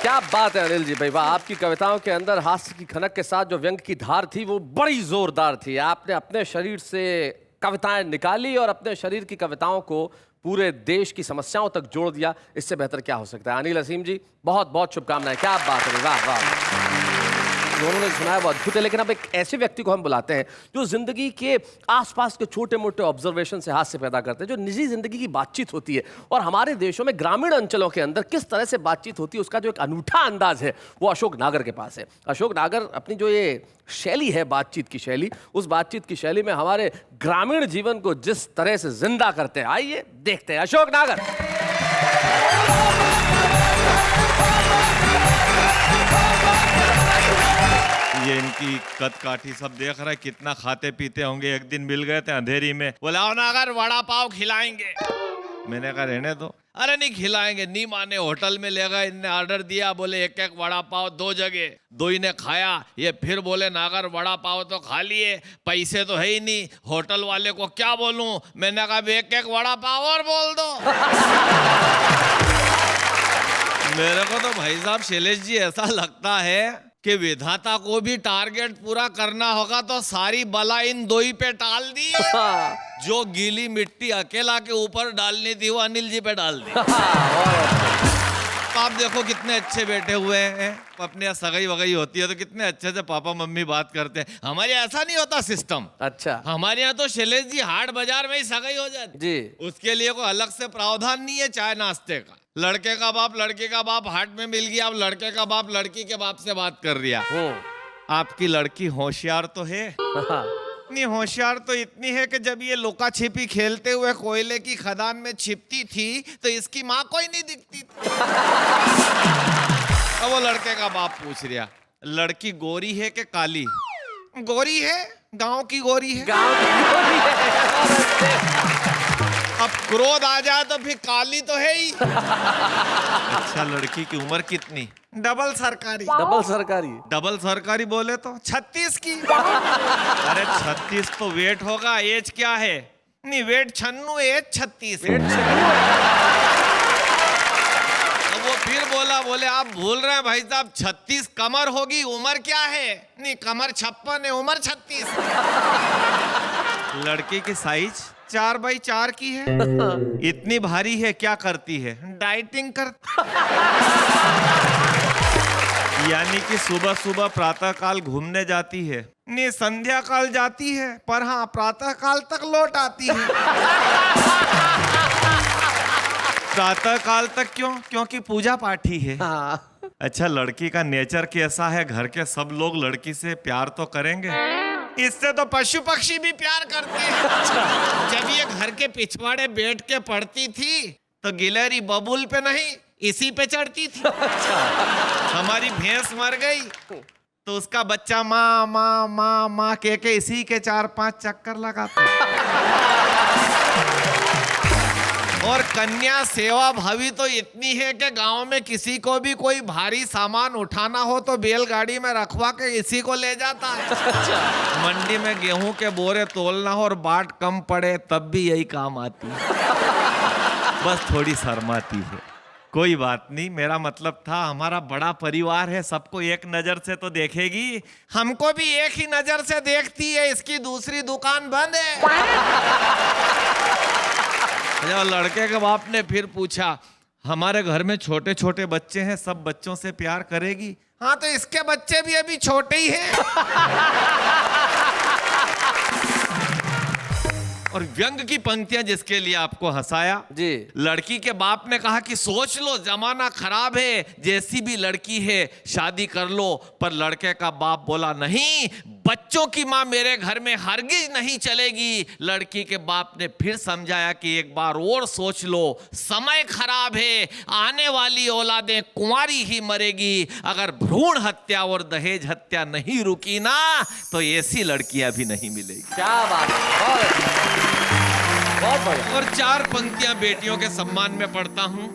क्या बात है अनिल जी भाई, वाह। आपकी कविताओं के अंदर हास्य की खनक के साथ जो व्यंग की धार थी वो बड़ी जोरदार थी। आपने अपने शरीर से कविताएं निकाली और अपने शरीर की कविताओं को पूरे देश की समस्याओं तक जोड़ दिया। इससे बेहतर क्या हो सकता है। अनिल असीम जी, बहुत बहुत शुभकामनाएं। क्या बात है, वाह वाह। दोनों ने सुनाया वो अद्भुत है। लेकिन अब एक ऐसे व्यक्ति को हम बुलाते हैं जो जिंदगी के आसपास के छोटे मोटे ऑब्जर्वेशन से हास्य पैदा करते हैं, जो निजी जिंदगी की बातचीत होती है और हमारे देशों में ग्रामीण अंचलों के अंदर किस तरह से बातचीत होती है, उसका जो एक अनूठा अंदाज है वो अशोक नागर के पास है। अशोक नागर अपनी जो ये शैली है, बातचीत की शैली, उस बातचीत की शैली में हमारे ग्रामीण जीवन को जिस तरह से जिंदा करते हैं, आइए देखते हैं अशोक नागर। ये इनकी कद काठी सब देख रहा है, कितना खाते पीते होंगे। एक दिन मिल गए थे अंधेरी में, बोला आओ ना अगर वड़ा पाव खिलाएंगे। मैंने कहा रहने दो। अरे नहीं खिलाएंगे, नहीं माने। होटल में ले गए, इनने ऑर्डर दिया, बोले एक एक वड़ा पाव 2 जगह। 2 ही ने खाया। ये फिर बोले नागर वड़ा पाव तो खा लिए, पैसे तो है ही नहीं, होटल वाले को क्या बोलूं। मैंने कहा एक एक वड़ा पाव और बोल दो। मेरे को तो भाई साहब शैलेश जी ऐसा लगता है कि विधाता को भी टारगेट पूरा करना होगा तो सारी बला इन 2 ही पे टाल दी। जो गीली मिट्टी अकेला के ऊपर डालनी थी वो अनिल जी पे डाल दी। आप देखो कितने अच्छे बैठे हुए हैं। अपने यहाँ सगाई वगाई होती है तो कितने अच्छे से पापा मम्मी बात करते हैं। हमारे ऐसा नहीं होता सिस्टम। अच्छा, हमारे यहाँ तो शैलेश जी हाट बाजार में ही सगाई हो जाती जी। उसके लिए कोई अलग से प्रावधान नहीं है चाय नाश्ते का। लड़के का बाप लड़के का बाप हाट में मिल गया, अब लड़के का बाप लड़की के बाप से बात कर रिया। आपकी लड़की होशियार तो है। नहीं होशियार तो इतनी है कि जब ये लुका छिपी खेलते हुए कोयले की खदान में छिपती थी तो इसकी माँ कोई नहीं दिखती थी। अब वो लड़के का बाप पूछ रिया, लड़की गोरी है कि काली? गोरी है, गांव की गोरी है। गांव की गोरी है। अब क्रोध आ जाए तो फिर काली तो है ही। अच्छा लड़की की उम्र कितनी? डबल सरकारी। डबल सरकारी? डबल सरकारी बोले तो 36 की। अरे 36 तो वेट होगा, एज क्या है? नहीं वेट 96, एज 36। अब वो फिर बोले आप भूल रहे हैं भाई साहब, 36 कमर होगी, उम्र क्या है? नहीं कमर 56 है, उम्र 36। लड़की की साइज 4x4 की है। इतनी भारी है, क्या करती है? डाइटिंग यानी कि सुबह सुबह प्रातः काल घूमने जाती है। नहीं संध्या काल जाती है, पर हाँ प्रातः काल तक लौट आती है। प्रातः काल तक क्यों? क्योंकि पूजा पाठी है। अच्छा लड़की का नेचर कैसा है? घर के सब लोग लड़की से प्यार तो करेंगे, इससे तो पशु पक्षी भी प्यार करते हैं। जब ये घर के पिछवाड़े बैठ के पढ़ती थी तो गिलहरी बबूल पे नहीं इसी पे चढ़ती थी। हमारी भैंस मर गई तो उसका बच्चा माँ माँ माँ माँ कह के इसी के 4-5 चक्कर लगाता। और कन्या सेवा भावी तो इतनी है कि गांव में किसी को भी कोई भारी सामान उठाना हो तो बैलगाड़ी में रखवा के इसी को ले जाता है। मंडी में गेहूं के बोरे तोलना हो और बाट कम पड़े तब भी यही काम आती है। बस थोड़ी शर्माती है। कोई बात नहीं, मेरा मतलब था हमारा बड़ा परिवार है, सबको एक नजर से तो देखेगी। हमको भी एक ही नजर से देखती है, इसकी दूसरी दुकान बंद है। जब लड़के के बाप ने फिर पूछा, हमारे घर में छोटे छोटे बच्चे हैं, सब बच्चों से प्यार करेगी? हाँ तो इसके बच्चे भी अभी छोटे ही हैं। और व्यंग की पंक्तियां जिसके लिए आपको हंसाया जी। लड़की के बाप ने कहा कि सोच लो जमाना खराब है, जैसी भी लड़की है शादी कर लो। पर लड़के का बाप बोला नहीं, बच्चों की माँ मेरे घर में हरगिज नहीं चलेगी। लड़की के बाप ने फिर समझाया कि एक बार और सोच लो, समय खराब है, आने वाली औलादें कुंवारी ही मरेगी। अगर भ्रूण हत्या और दहेज हत्या नहीं रुकी ना तो ऐसी लड़कियां भी नहीं मिलेगी। क्या बात है, बहुत बढ़िया। और 4 पंक्तियां बेटियों के सम्मान में पढ़ता हूं।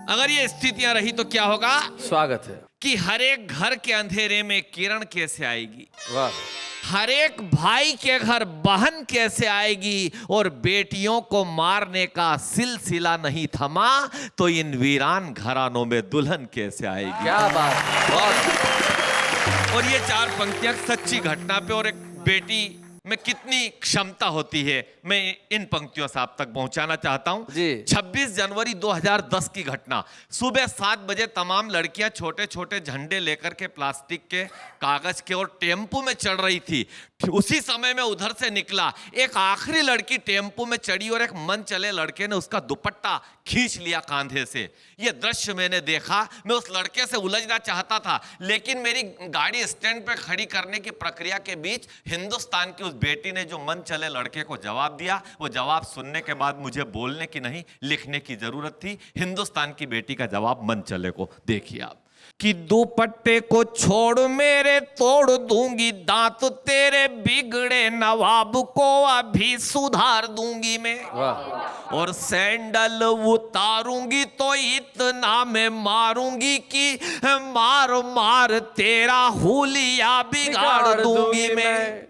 अगर ये स्थितियां रही तो क्या होगा? स्वागत है। कि हर एक घर के अंधेरे में किरण कैसे आएगी, वाह। हर एक भाई के घर बहन कैसे आएगी, और बेटियों को मारने का सिलसिला नहीं थमा तो इन वीरान घरानों में दुल्हन कैसे आएगी। क्या बात, बहुत। और ये 4 पंक्तियां सच्ची घटना पे और एक बेटी में कितनी क्षमता होती है, मैं इन पंक्तियों से आप तक पहुंचाना चाहता हूं। जी। 26 जनवरी 2010 की घटना, सुबह 7 बजे तमाम लड़कियां छोटे छोटे झंडे लेकर के प्लास्टिक के, कागज के और टेम्पो में चढ़ रही थी। उसी समय में उधर से निकला एक आखिरी लड़की, टेम्पो में चढ़ी और एक मन चले लड़के ने उसका दुपट्टा खींच लिया कांधे से। यह दृश्य मैंने देखा, मैं उस लड़के से उलझना चाहता था, लेकिन मेरी गाड़ी स्टैंड पे खड़ी करने की प्रक्रिया के बीच हिंदुस्तान की उस बेटी ने जो मन चले लड़के को जवाब दिया, वो जवाब सुनने के बाद मुझे बोलने की नहीं लिखने की जरूरत थी। हिंदुस्तान की बेटी का जवाब मन चले को देखिए आप। कि दुपट्टे को छोड़ मेरे तोड़ दूंगी दांत, तेरे बिगड़े नवाब को अभी सुधार दूंगी मैं। वाह। और सैंडल उतारूंगी तो इतना मैं मारूंगी कि मार मार तेरा हुलिया बिगाड़ दूंगी मैं।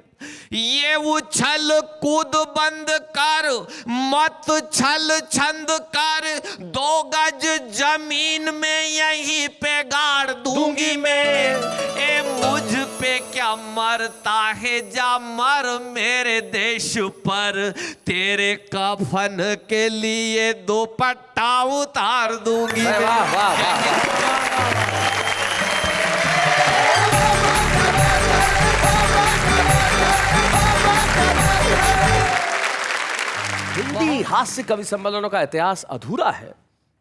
ये उछल कूद बंद कर, मत छल छंद कर, 2 गज जमीन में यहीं पे गाड़ दूंगी मैं। ए मुझ पे क्या मरता है, जा मर मेरे देश पर, तेरे कफन के लिए दुपट्टा उतार दूंगी मैं। वाह वाह वाह। हिंदी हास्य कवि सम्मेलनों का इतिहास अधूरा है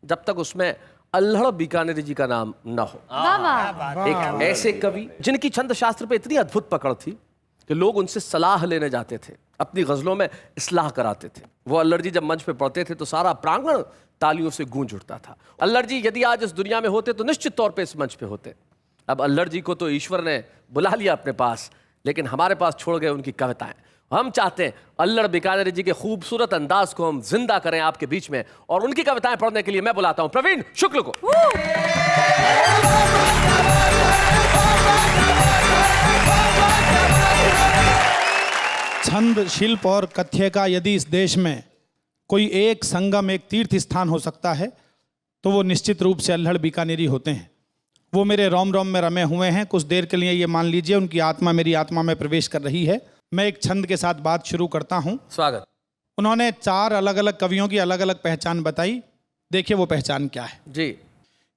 जब तक उसमें अल्हड़ बीकानेरी जी का नाम न हो। वाह वाह। एक ऐसे कवि जिनकी छंद शास्त्र पे इतनी अद्भुत पकड़ थी कि लोग उनसे सलाह लेने जाते थे, अपनी गजलों में इस्लाह कराते थे। वो अल्हड़ जी जब मंच पे पढ़ते थे तो सारा प्रांगण तालियों से गूंज उठता था। अल्हड़ जी यदि आज इस दुनिया में होते तो निश्चित तौर पे इस मंच पे होते। अब अल्हड़ जी को तो ईश्वर ने बुला लिया अपने पास, लेकिन हमारे पास छोड़ गए उनकी कविताएं। हम चाहते हैं अल्हड़ बीकानेरी जी के खूबसूरत अंदाज को हम जिंदा करें आपके बीच में, और उनकी कविताएं पढ़ने के लिए मैं बुलाता हूं प्रवीण शुक्ल को। छंद, शिल्प और कथ्य का यदि इस देश में कोई एक संगम, एक तीर्थ स्थान हो सकता है तो वो निश्चित रूप से अल्हड़ बीकानेरी होते हैं। वो मेरे रोम रोम में रमे हुए हैं। कुछ देर के लिए ये मान लीजिए उनकी आत्मा मेरी आत्मा में प्रवेश कर रही है। मैं एक छंद के साथ बात शुरू करता हूं। स्वागत। उन्होंने 4 अलग अलग कवियों की अलग अलग पहचान बताई। देखिए वो पहचान क्या है। जी।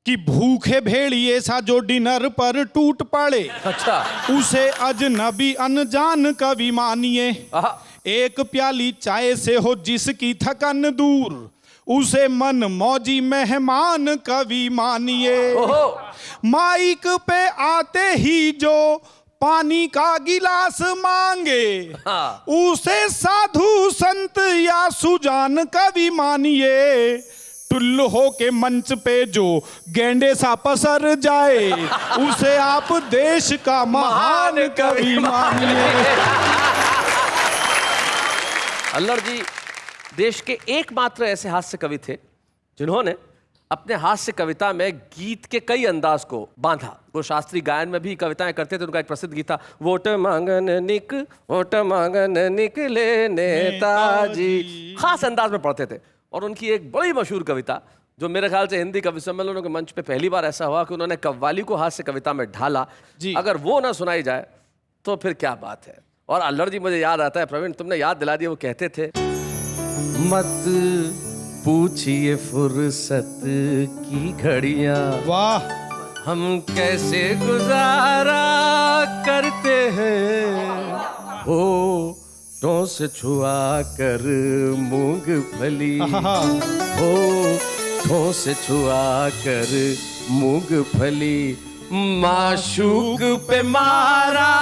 कि भूखे भेड़िए सा जो डिनर पर टूट पड़े, अच्छा। उसे अजनबी अनजान कवि मानिए। आहा। एक प्याली चाय से हो जिसकी थकन दूर, उसे मन मौजी मेहमान कवि मानिए। ओहो। माइक पे आते ही जो पानी का गिलास मांगे, हाँ। उसे साधु संत या सुजान कवि मानिए। टुल्लू हो के मंच पे जो गेंडे सा पसर जाए, उसे आप देश का महान कवि मानिए। अल्हड़ जी देश के एकमात्र ऐसे हास्य कवि थे जिन्होंने अपने हास्य कविता में गीत के कई अंदाज को बांधा। वो शास्त्रीय गायन में भी कविताएं करते थे। उनका एक प्रसिद्ध गीत था, वोट मांगन निकले नेताजी। खास अंदाज में पढ़ते थे। और उनकी एक बड़ी मशहूर कविता जो मेरे ख्याल से हिंदी कवि सम्मेलनों के मंच पे पहली बार ऐसा हुआ कि उन्होंने कव्वाली को हास्य कविता में ढाला। अगर वो ना सुनाई जाए तो फिर क्या बात है। और अल्हड़ जी मुझे याद आता है, प्रवीण तुमने याद दिला दिया, वो कहते थे, मत पूछिए फुर्सत की घड़ियां, वाह, हम कैसे गुजारा करते हैं, होठों से छुआ कर मूंगफली, होठों से छुआ कर मूंगफली, माशूक पे मारा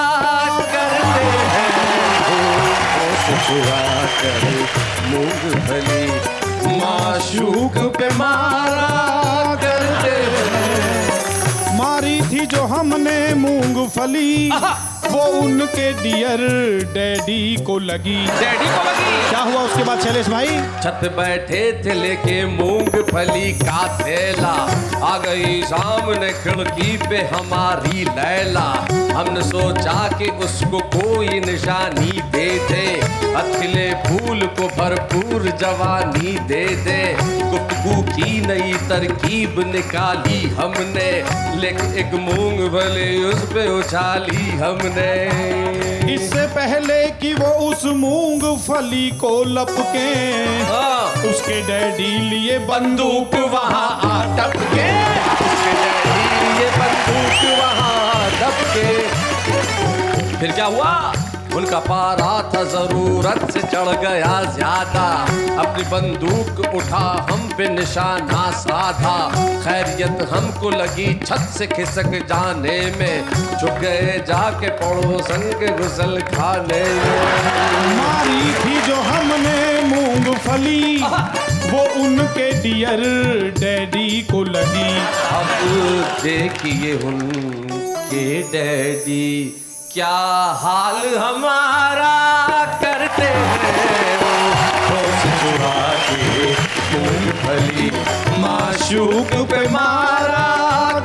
करते हैं, होठों से छुआ कर मूंगफली, माशूक पे मारा करते हैं। मारी थी जो हमने मूंगफली, वो उनके डियर डैडी को लगी। डैडी को लगी? क्या हुआ उसके बाद शैलेश भाई? छत पे बैठे थे लेके मूंगफली का थैला, आ गई सामने खिड़की पे हमारी लैला, हमने सोचा कि उसको कोई निशानी दे दे, अखिले फूल हमको भरपूर जवानी दे दे। गुफ्तगू की नई तरकीब निकाली हमने, लेकिन एक मूंगफली उस पे उछाली हमने। इससे पहले कि वो उस मूंगफली को लपके, उसके डैडी लिए बंदूक वहां आ टपके। उसके डैडी लिए बंदूक वहां दबके। फिर क्या हुआ? उनका पारा था जरूरत से चढ़ गया ज्यादा, अपनी बंदूक उठा हम पे निशाना साधा। खैरियत हमको लगी छत से खिसक जाने में, झुक गए जाके पड़ोसन के गुसल खाने में। मारी थी जो हमने मूंगफली, वो उनके डियर डैडी को लगी। अब देखिए उनके डैडी क्या हाल हमारा करते हैं। वो से चुरा के मूंगफली माशूक पे मारा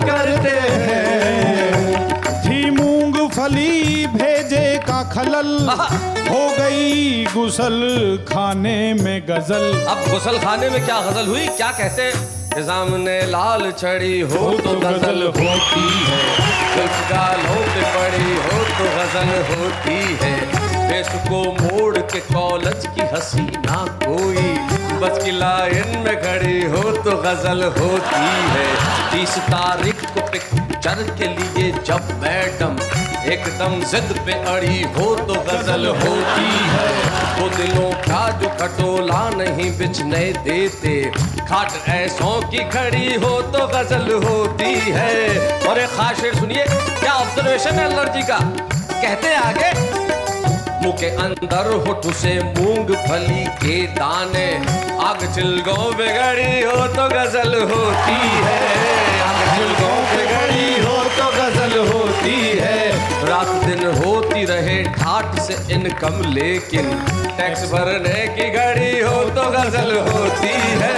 करते हैं। थी मूंगफली भेजे का खलल, हो गई गुसल खाने में गजल। अब गुसल खाने में क्या गजल हुई? क्या कहते हैं? सामने लाल छड़ी हो तो गजल होती है, गालों पे पड़ी हो तो गजल होती है। फेस को मोड़ के कॉलेज की हसीना कोई, बस की लाइन में खड़ी हो तो गजल होती है। 30 तारीख को पिक्चर के लिए जब मैडम एकदम जिद पे अड़ी हो तो गजल होती है। वो दिलों का जो खटोला नहीं बिछने देते, खाट ऐसों की खड़ी हो तो गजल होती है। और एक खास शेर सुनिए, क्या ऑब्जर्वेशन है एलर्जी का। कहते आगे, मुंह के अंदर होठ से मूंगफली के दाने, आग चिलगों पे गड़ी हो तो गजल होती है। आग चिलगों पे गड़ी हो तो गजल होती है। रात दिन होती रहे ठाठ से इनकम, लेकिन टैक्स भरने की घड़ी हो तो गजल होती है।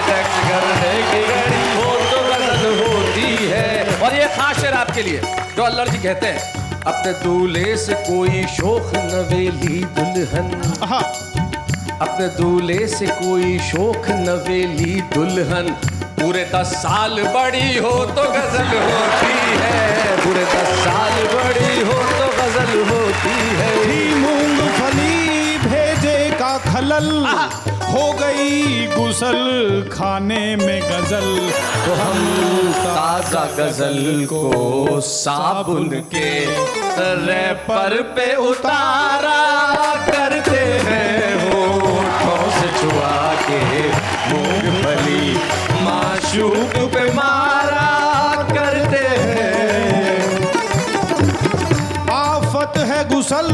टैक्स भरने की घड़ी हो तो गजल होती है। और ये खास शेर आपके लिए जो एलर्जी कहते हैं, अपने दूल्हे से कोई शोख नवेली दुल्हन, अपने दूल्हे से कोई शोख नवेली दुल्हन, पूरे 10 साल बड़ी हो तो गजल होती है। पूरे 10 साल बड़ी हो तो गजल होती है। थी मूंगफली भेजे का खलल, हो गई गुसल खाने में गजल। तो हम ताजा गजल को साबुन के रैपर पे उतारा करते हैं, होठों से छुआ के मूंगफली माशूक पे मारा करते हैं। आफत है गुसल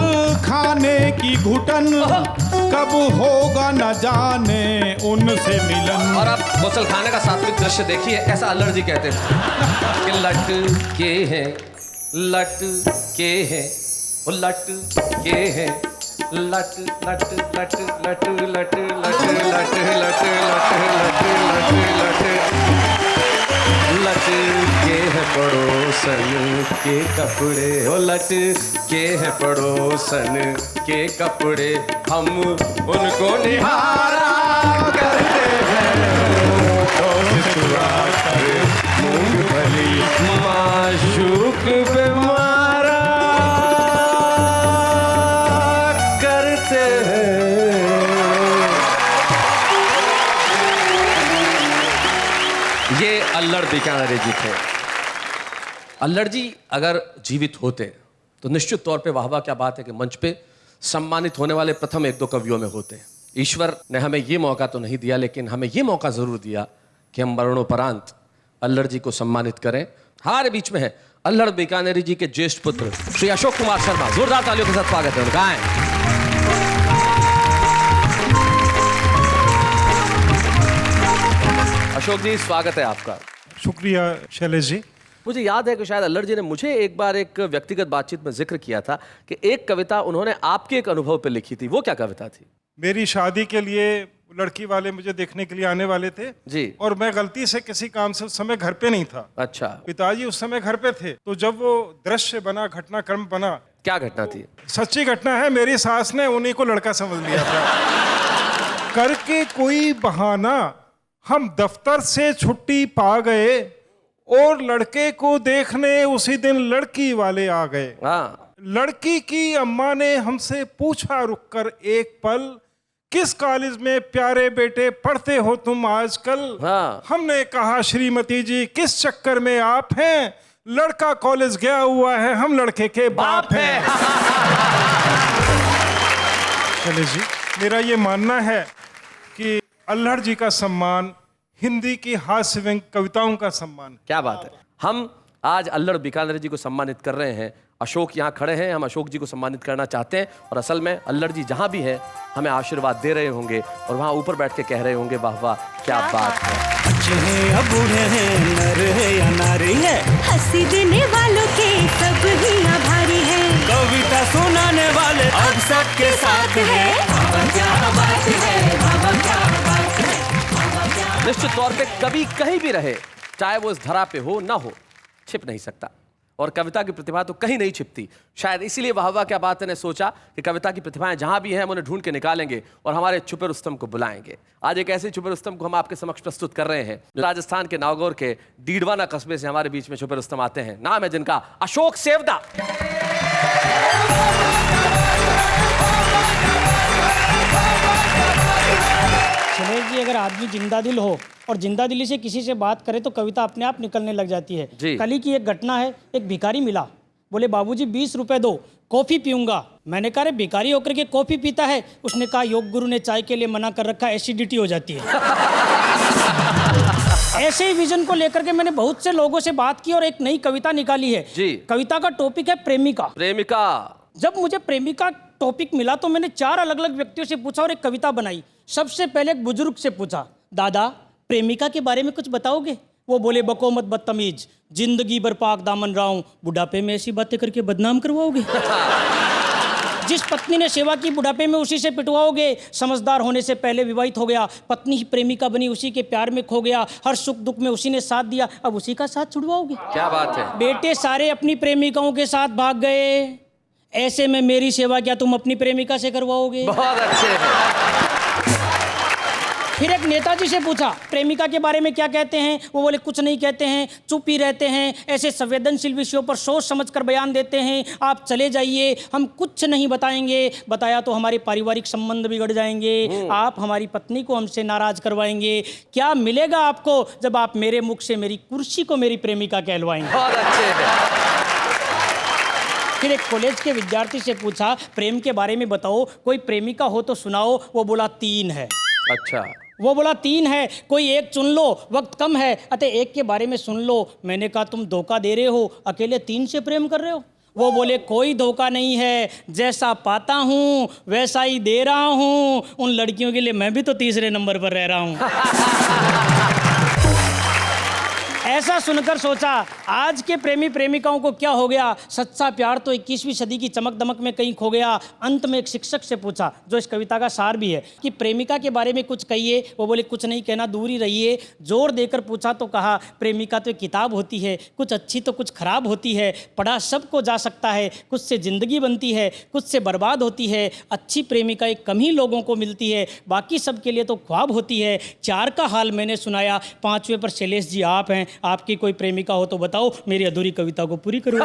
खाने की घुटन, कब होगा न जाने उनसे मिलन। और अब गुसल खाने का सात्विक दृश्य देखिए, ऐसा एलर्जी कहते हैं कि लट के हैं, लट के हैं, वो लट के हैं, लट लट लट लट लट लट लट लट लट लट लट के है पड़ोसन के कपड़े, ओ लट के है पड़ोसन के कपड़े, हम उनको निहारा करते हैं। मूंगफली माशूक पे मारा करते हैं। ये अल्लड़ बीकानेरी जी थे। अल्लड़ जी अगर जीवित होते तो निश्चित तौर पे वाह वाह क्या बात है कि मंच पे सम्मानित होने वाले प्रथम 1-2 कवियों में होते। ईश्वर ने हमें ये मौका तो नहीं दिया, लेकिन हमें ये मौका जरूर दिया कि हम मरणोपरांत अल्लड़ जी को सम्मानित करें। हमारे बीच में है अल्लड़ बीकानेरी जी के ज्येष्ठ पुत्र श्री अशोक कुमार शर्मा। जोरदार तालियों के साथ स्वागत है उनका। अशोक जी स्वागत है आपका। शुक्रिया शैलेश जी। मुझे याद है कि शायद अल्लड़ जी ने मुझे एक बार एक व्यक्तिगत बातचीत में जिक्र किया था कि एक कविता उन्होंने आपके एक अनुभव पर लिखी थी। वो क्या कविता थी? मेरी शादी के लिए लड़की वाले मुझे देखने के लिए आने वाले थे जी, और मैं गलती से किसी काम से उस समय घर पे नहीं था। अच्छा, पिताजी उस समय घर पे थे। तो जब वो दृश्य बना, घटनाक्रम बना, क्या घटना थी? सच्ची घटना है, मेरी सास ने उन्हीं को लड़का समझ लिया था। करके कोई बहाना हम दफ्तर से छुट्टी पा गए और लड़के को देखने उसी दिन लड़की वाले आ गए। हाँ, लड़की की अम्मा ने हमसे पूछा रुककर एक पल, किस कॉलेज में प्यारे बेटे पढ़ते हो तुम आजकल? हाँ। हमने कहा श्रीमती जी किस चक्कर में आप हैं, लड़का कॉलेज गया हुआ है, हम लड़के के बाप हैं। शैलेश जी, मेरा ये मानना है कि अल्हड़ जी का सम्मान हिंदी की हास्य व्यंग कविताओं का सम्मान। क्या बात है। हम आज अल्हड़ बीकानेर जी को सम्मानित कर रहे हैं। अशोक यहाँ खड़े हैं, हम अशोक जी को सम्मानित करना चाहते हैं और असल में अल्हड़ जी जहाँ भी हैं हमें आशीर्वाद दे रहे होंगे और वहाँ ऊपर बैठ के कह रहे होंगे वाह वाह क्या बात है। अच्छे हैं या बूढ़े हैं, नर है या नारी है, हंसी देने वालों के सब ही आभारी है, कविता सुनाने वाले अब सबके साथ है। बाबा क्या बात है, बाबा क्या बात है। निश्चित तौर पे कभी कहीं भी रहे, चाहे वो इस धरा पे हो ना हो, छिप नहीं सकता और कविता की प्रतिभा तो कहीं नहीं छिपती। शायद इसीलिए वाह वाह क्या बात है ने सोचा कि कविता की प्रतिभाएं जहां भी हैं हम उन्हें ढूंढ के निकालेंगे और हमारे छुपे रुस्तम को बुलाएंगे। आज एक ऐसे छुपे रुस्तम को हम आपके समक्ष प्रस्तुत कर रहे हैं। राजस्थान के नागौर के डीडवाना कस्बे से हमारे बीच में छुपे रुस्तम आते हैं। नाम है जिनका अशोक सेवदा। शैलेश जी, अगर आदमी जिंदा दिल हो और जिंदा दिली से किसी से बात करे तो कविता अपने आप निकलने लग जाती है। जी। कल ही की एक घटना है, एक भिखारी मिला, बोले बाबूजी 20 रुपए दो, कॉफी पीऊंगा। मैंने कहा रे भिखारी होकर के कॉफी पीता है? उसने कहा योग गुरु ने चाय के लिए मना कर रखा, एसिडिटी हो जाती है। ऐसे ही विजन को लेकर के मैंने बहुत से लोगों से बात की और एक नई कविता निकाली है। जी। कविता का टॉपिक है प्रेमिका। प्रेमिका। जब मुझे प्रेमिका टॉपिक मिला तो मैंने 4 अलग अलग व्यक्तियों से पूछा और एक कविता बनाई। सबसे पहले एक बुजुर्ग से पूछा, दादा प्रेमिका के बारे में कुछ बताओगे? वो बोले बको मत बदतमीज, जिंदगी भर पाक दामन रहा हूं, बुढ़ापे में ऐसी बातें करके बदनाम करवाओगे? जिस पत्नी ने सेवा की बुढ़ापे में उसी से पिटवाओगे। समझदार होने से पहले विवाहित हो गया, पत्नी ही प्रेमिका बनी, उसी के प्यार में खो गया, हर सुख दुख में उसी ने साथ दिया, अब उसी का साथ छुड़वाओगे? क्या बात है। बेटे सारे अपनी प्रेमिकाओं के साथ भाग गए, ऐसे में मेरी सेवा क्या तुम अपनी प्रेमिका से करवाओगे? बहुत अच्छे हैं। फिर एक नेताजी से पूछा प्रेमिका के बारे में क्या कहते हैं? वो बोले कुछ नहीं कहते हैं, चुप ही रहते हैं, ऐसे संवेदनशील विषयों पर सोच समझकर बयान देते हैं, आप चले जाइए, हम कुछ नहीं बताएंगे, बताया तो हमारे पारिवारिक संबंध बिगड़ जाएंगे, आप हमारी पत्नी को हमसे नाराज करवाएंगे, क्या मिलेगा आपको जब आप मेरे मुख से मेरी कुर्सी को मेरी प्रेमिका कहलवाएंगे? बहुत अच्छे हैं। फिर एक कॉलेज के विद्यार्थी से पूछा प्रेम के बारे में बताओ, कोई प्रेमिका हो तो सुनाओ। वो बोला 3 है। अच्छा। वो बोला 3 है, कोई एक चुन लो, वक्त कम है, अतः एक के बारे में सुन लो। मैंने कहा तुम धोखा दे रहे हो, अकेले 3 से प्रेम कर रहे हो? वो बोले कोई धोखा नहीं है, जैसा पाता हूँ वैसा ही दे रहा हूँ, उन लड़कियों के लिए मैं भी तो तीसरे नंबर पर रह रहा हूँ। ऐसा सुनकर सोचा आज के प्रेमी प्रेमिकाओं को क्या हो गया, सच्चा प्यार तो 21वीं सदी की चमक दमक में कहीं खो गया। अंत में एक शिक्षक से पूछा, जो इस कविता का सार भी है, कि प्रेमिका के बारे में कुछ कहिए। वो बोले कुछ नहीं कहना, दूर ही रहिए। जोर देकर पूछा तो कहा प्रेमिका तो एक किताब होती है, कुछ अच्छी तो कुछ खराब होती है, पढ़ा सबको जा सकता है, कुछ से जिंदगी बनती है, कुछ से बर्बाद होती है। अच्छी प्रेमिका एक कम ही लोगों को मिलती है, बाकी सबके लिए तो ख्वाब होती है। 4 का हाल मैंने सुनाया, 5वें पर शैलेश जी आप हैं, आपकी कोई प्रेमिका हो तो बताओ, मेरी अधूरी कविता को पूरी करो।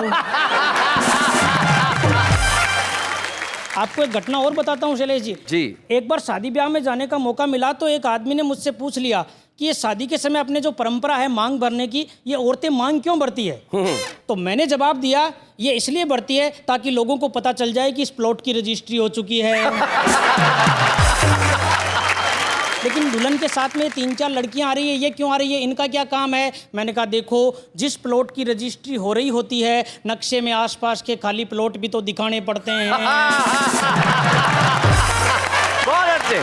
आपको एक घटना और बताता हूँ शैलेश जी। जी। एक बार शादी ब्याह में जाने का मौका मिला तो एक आदमी ने मुझसे पूछ लिया कि ये शादी के समय अपने जो परंपरा है मांग भरने की, ये औरतें मांग क्यों भरती है? तो मैंने जवाब दिया ये इसलिए भरती है ताकि लोगों को पता चल जाए कि इस प्लॉट की रजिस्ट्री हो चुकी है। लेकिन दुल्हन के साथ में 3-4 लड़कियां आ रही है, ये क्यों आ रही है, इनका क्या काम है? मैंने कहा देखो, जिस प्लॉट की रजिस्ट्री हो रही होती है, नक्शे में आसपास के खाली प्लॉट भी तो दिखाने पड़ते हैं। बहुत अच्छे।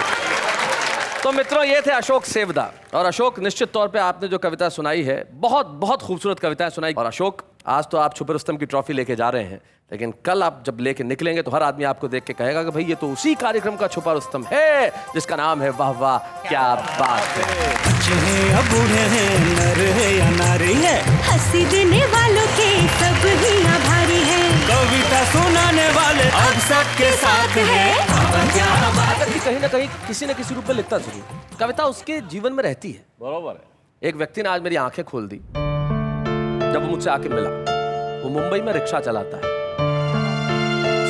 तो मित्रों, ये थे अशोक सेवदा। और अशोक, निश्चित तौर पे आपने जो कविता सुनाई है, बहुत बहुत खूबसूरत कविताएं सुनाई। और अशोक, आज तो आप छुपे रुस्तम की ट्रॉफी लेके जा रहे हैं, लेकिन कल आप जब लेके निकलेंगे तो हर आदमी आपको देख के कहेगा कि भाई ये तो उसी कार्यक्रम का छुपा रुस्तम है जिसका नाम है वाह वाह क्या बात है। अच्छे हैं या बूढ़े हैं, नर है या नारी है, हंसी देने वालों के सब ही आभारी है, कविता सुनाने वाले अब सबके साथ है। बाबा क्या बात है। कहीं ना कहीं किसी न किसी रूप में लिखता जरूर। कविता उसके जीवन में रहती है। बरोबर है। एक व्यक्ति ने आज मेरी आंखें खोल दी जब वो मुझसे आके मिला। वो मुंबई में रिक्शा चलाता है,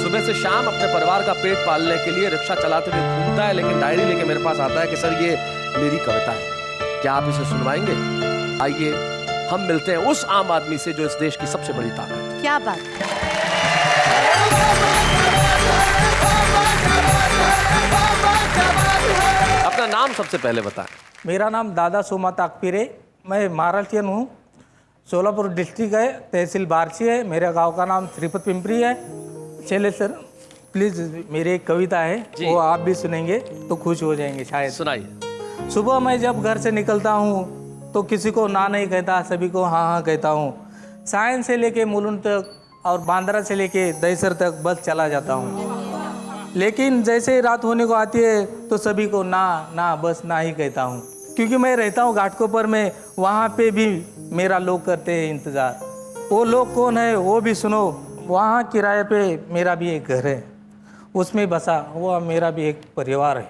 सुबह से शाम अपने परिवार का पेट पालने के लिए रिक्शा चलाते हुए घूमता है, लेकिन डायरी लेके मेरे पास आता है कि सर ये मेरी कविता है, क्या आप इसे सुनवाएंगे? आइए हम मिलते हैं उस आम आदमी से जो इस देश की सबसे बड़ी ताकत है। क्या बात। अपना नाम सबसे पहले बताएं। मेरा नाम दादा सोमा ताकपीरे, मैं महाराष्ट्रियन हूँ। सोलापुर डिस्ट्रिक्ट है, तहसील बारसी है। मेरे गांव का नाम श्रीपत पिंपरी है। चलिए सर, प्लीज मेरी एक कविता है, वो आप भी सुनेंगे तो खुश हो जाएंगे शायद। सुनाइए। सुबह मैं जब घर से निकलता हूँ तो किसी को ना नहीं कहता, सभी को हाँ हाँ कहता हूँ। सायन से लेके मुलुंड तक और बांद्रा से लेके दहीसर तक बस चला जाता हूँ, लेकिन जैसे ही रात होने को आती है तो सभी को ना ना बस ना ही कहता हूँ, क्योंकि मैं रहता हूँ घाटकोपर में। वहाँ पे भी मेरा लोग करते हैं इंतज़ार। वो लोग कौन है वो भी सुनो। वहाँ किराए पे मेरा भी एक घर है, उसमें बसा वो मेरा भी एक परिवार है।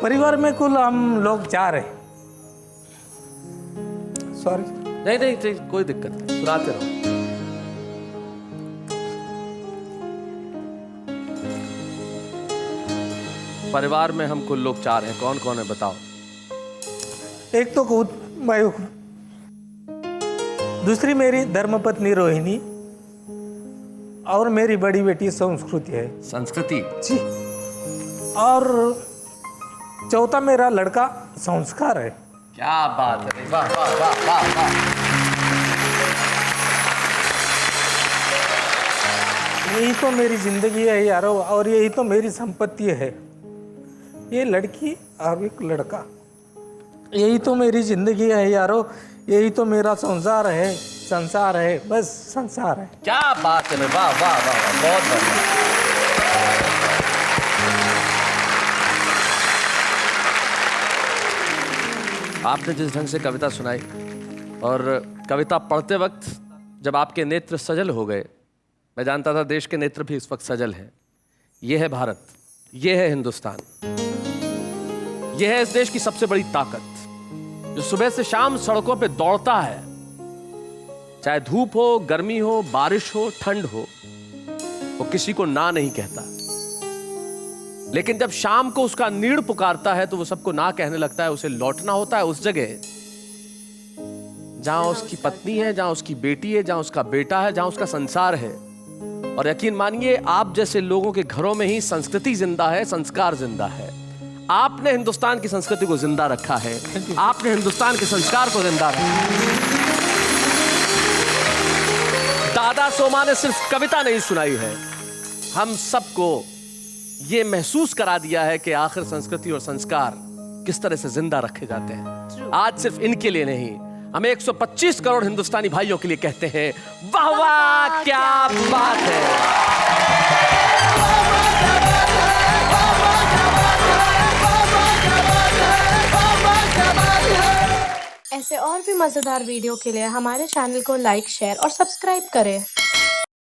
परिवार में कुल हम लोग 4 हैं। सॉरी। नहीं नहीं नहीं, कोई दिक्कत नहीं, सुनाते रहो। परिवार में हम कुल लोग 4 हैं। कौन कौन है बताओ? एक तो खुद मैं हूँ, दूसरी मेरी धर्मपत्नी रोहिणी और मेरी बड़ी बेटी संस्कृति है। संस्कृति जी। और चौथा मेरा लड़का संस्कार है। क्या बात है, वाह वाह वाह वाह वाह। यही तो मेरी जिंदगी है यारो, और यही तो मेरी संपत्ति है। ये लड़की और एक लड़का, यही तो मेरी जिंदगी है यारो, यही तो मेरा संसार है। संसार है, बस संसार है। क्या बात है, वाह वाह वाह वाह, बहुत बढ़िया। आपने जिस ढंग से कविता सुनाई, और कविता पढ़ते वक्त जब आपके नेत्र सजल हो गए, मैं जानता था देश के नेत्र भी इस वक्त सजल हैं। ये है भारत, ये है हिंदुस्तान, ये है इस देश की सबसे बड़ी ताकत, जो सुबह से शाम सड़कों पे दौड़ता है। चाहे धूप हो, गर्मी हो, बारिश हो, ठंड हो, वो किसी को ना नहीं कहता। लेकिन जब शाम को उसका नीड़ पुकारता है तो वो सबको ना कहने लगता है। उसे लौटना होता है उस जगह जहां उसकी पत्नी है, जहां उसकी बेटी है, जहां उसका बेटा है, जहां उसका संसार है। और यकीन मानिए, आप जैसे लोगों के घरों में ही संस्कृति जिंदा है, संस्कार जिंदा है। आपने हिंदुस्तान की संस्कृति को जिंदा रखा है, आपने हिंदुस्तान के संस्कार को जिंदा रखा है। दादा सोमा ने सिर्फ कविता नहीं सुनाई है, हम सबको ये महसूस करा दिया है कि आखिर संस्कृति और संस्कार किस तरह से जिंदा रखे जाते हैं। आज सिर्फ इनके लिए नहीं, हम 125 करोड़ हिंदुस्तानी भाइयों के लिए कहते हैं, वाह वाह क्या बात है। ऐसे और भी मजेदार वीडियो के लिए हमारे चैनल को लाइक, शेयर और सब्सक्राइब करें।